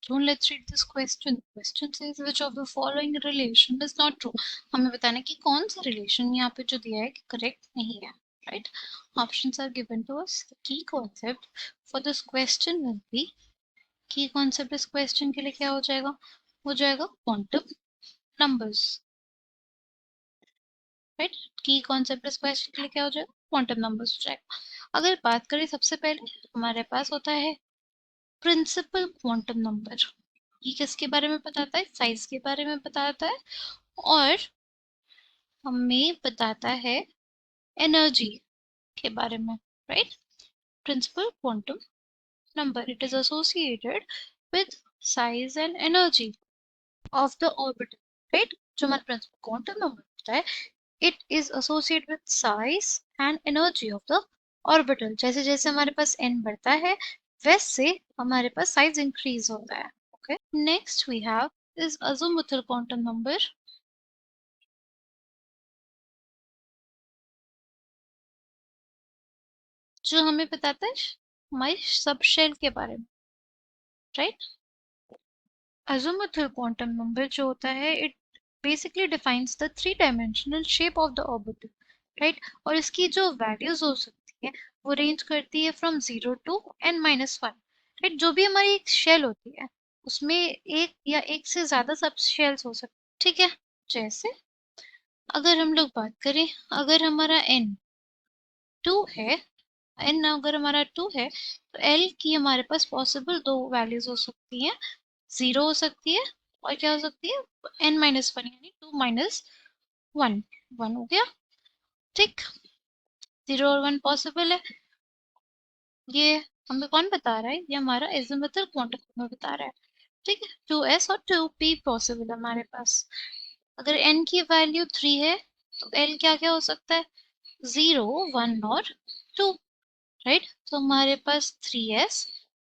So let's read this question. The question says which of the following relation is not true. हमें बताना है कि कौन सा relation यहाँ पे जो दिया है कि correct नहीं है, right? Options are given to us. The key concept for this question will be, key concept इस question के लिए क्या हो जाएगा? हो जाएगा quantum numbers, right? Key concept इस question के लिए क्या हो जाएगा? Quantum numbers हो जाएगा. अगर बात करें सबसे पहले हमारे पास होता है प्रिंसिपल क्वांटम नंबर. ये किसके बारे में बताता है? साइज के बारे में बताता है और हमें बताता है एनर्जी के बारे में, right? Principal quantum number, it is associated with size and energy of the orbital, right? जो हमारा प्रिंसिपल क्वांटम नंबर होता है, it is associated with size and energy of the orbital. जैसे जैसे हमारे पास n बढ़ता है वैसे हमारे पास साइज इंक्रीज होता है. Okay, next we have is azimuthal quantum number, जो हमें बताता है हमारे सब शेल के बारे में, राइट? अज़ीमुथल क्वांटम नंबर जो होता है, it basically defines the three dimensional shape of the orbital, right? और इसकी जो वैल्यूज हो सकती है वो रेंज करती है फ्रॉम 0 टू n-1, राइट? जो भी हमारी एक शेल होती है उसमें एक या एक से ज्यादा सब शेल्स हो सकते हैं, ठीक है? जैसे अगर हम लोग बात करें, अगर हमारा n 2 है, n अगर हमारा 2 है तो l की हमारे पास पॉसिबल दो वैल्यूज हो सकती हैं. 0 हो सकती है और क्या हो सकती है? n-1 यानी 2 माइनस 1. 1 हो गया, ठीक? 0 और 1 पॉसिबल है. ये हमें कौन बता रहा है? ये हमारा एजिमुथल क्वांटम नंबर बता रहा है, ठीक है? 2s और 2p पॉसिबल है हमारे पास. अगर n की वैल्यू 3 है तो l क्या क्या हो सकता है? 0, 1 और 2, राइट? तो हमारे पास 3s,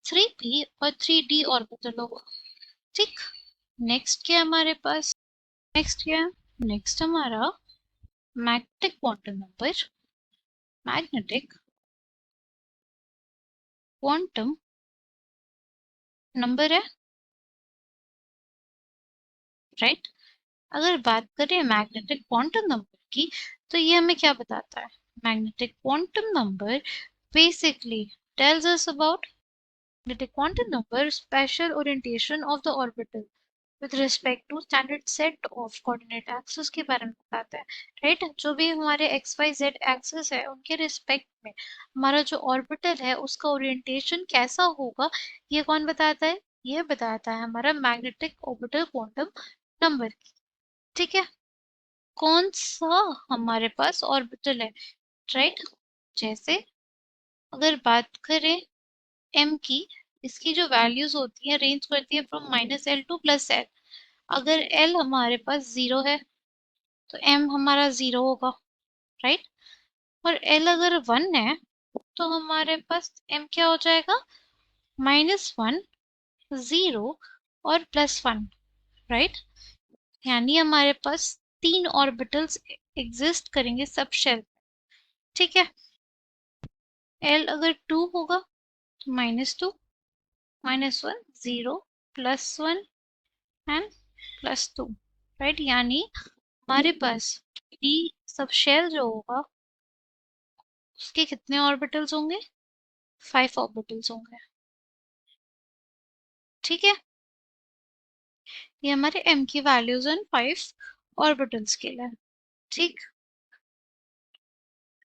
3p और 3d ऑर्बिटल होगा, ठीक? नेक्स्ट क्या है हमारे पास? नेक्स्ट क्या है? नेक्स्ट हमारा magnetic quantum number. Magnetic quantum number है, राइट? अगर बात करें मैग्नेटिक क्वांटम नंबर की तो ये हमें क्या बताता है? Magnetic quantum number basically tells us about the quantum number special orientation of the orbital with respect to standard set of coordinate axis के बारे में बताता है, राइट? जो भी हमारे एक्स वाई जेड एक्सिस है उनके रिस्पेक्ट में हमारा जो ऑर्बिटल है उसका ओरिएंटेशन कैसा होगा, ये कौन बताता है? ये बताता है हमारा मैग्नेटिक ऑर्बिटल क्वांटम नंबर, ठीक है? कौन सा हमारे पास ऑर्बिटल है, राइट? जैसे अगर बात करें m की, इसकी जो वैल्यूज होती है रेंज करती है फ्रॉम -l टू +l. अगर l हमारे पास 0 है तो m हमारा 0 होगा, राइट? और l अगर 1 है तो हमारे पास m क्या हो जाएगा? -1, 0 और +1, राइट? यानी हमारे पास 3 ऑर्बिटल्स एग्जिस्ट करेंगे सब शेल, ठीक है? l अगर 2 होगा तो -2, -1, 0, +1 एंड +2, राइट? यानी हमारे पास डी सब शेल जो होगा उसके कितने ऑर्बिटल्स होंगे? 5 ऑर्बिटल्स होंगे, ठीक है? ये हमारे m की वैल्यूज एंड 5 ऑर्बिटल्स के लिए, ठीक?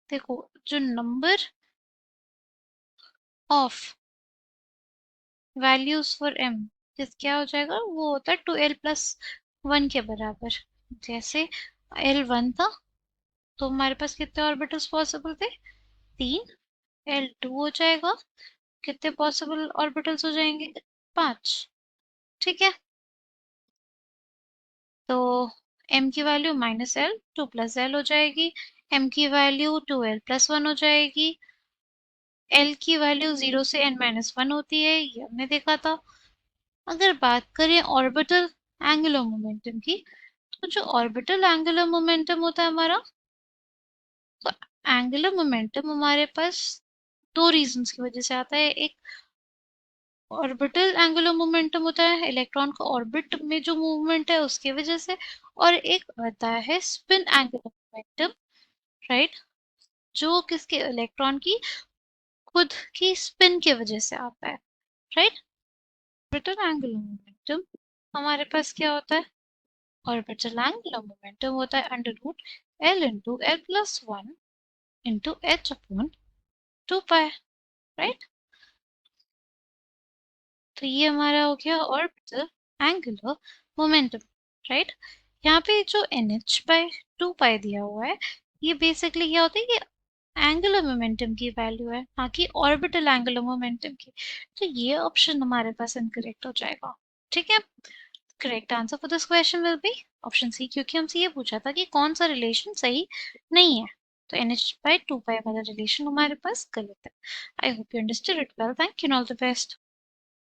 देखो जो number of values for m जिस क्या हो जाएगा वो होता है 2l+1 के बराबर. जैसे l1 था तो हमारे पास कितने ऑर्बिटल्स पॉसिबल थे? 3. l2 हो जाएगा, कितने पॉसिबल ऑर्बिटल्स हो जाएंगे? 5, ठीक है? तो m की वैल्यू -l 2+l हो जाएगी, m की वैल्यू 2l+1 हो जाएगी, l की वैल्यू 0 से n-1 होती है, ये हमने देखा था. अगर बात करें ऑर्बिटल एंगुलर मोमेंटम की, तो जो ऑर्बिटल एंगुलर मोमेंटम होता है हमारा, तो एंगुलर मोमेंटम हमारे पास दो रीजंस की वजह से आता है. एक ऑर्बिटल एंगुलर मोमेंटम होता है इलेक्ट्रॉन का ऑर्बिट में जो मूवमेंट है उसके वजह से, और एक आता है स्पिन एंगुलर मोमेंटम, राइट, जो किसके इलेक्ट्रॉन की खुद की स्पिन की वजह से आता है, राइट। ऑर्बिटल एंगुलर मोमेंटम हमारे पास क्या होता है, ऑर्बिटल एंगुलर मोमेंटम होता है under root L into L plus one into H upon two pi, right. तो ये हमारा हो गया ऑर्बिटल एंगुलर मोमेंटम, राइट। यहाँ पे जो NH बाय 2 पाई दिया हुआ है, ये बेसिकली क्या होता है कि एंगुलर मोमेंटम की वैल्यू है, ना कि ऑर्बिटल एंगुलर मोमेंटम की। तो ये ऑप्शन हमारे पास इनकरेक्ट हो जाएगा, ठीक है। Correct answer for this question will be option C, क्योंकि हमसे ये पूछा था कि कौन सा रिलेशन सही नहीं है, तो NH बाय 2 पाई वाला रिलेशन हमारे पास गलत है। I hope you understood it well, thank you, all the best.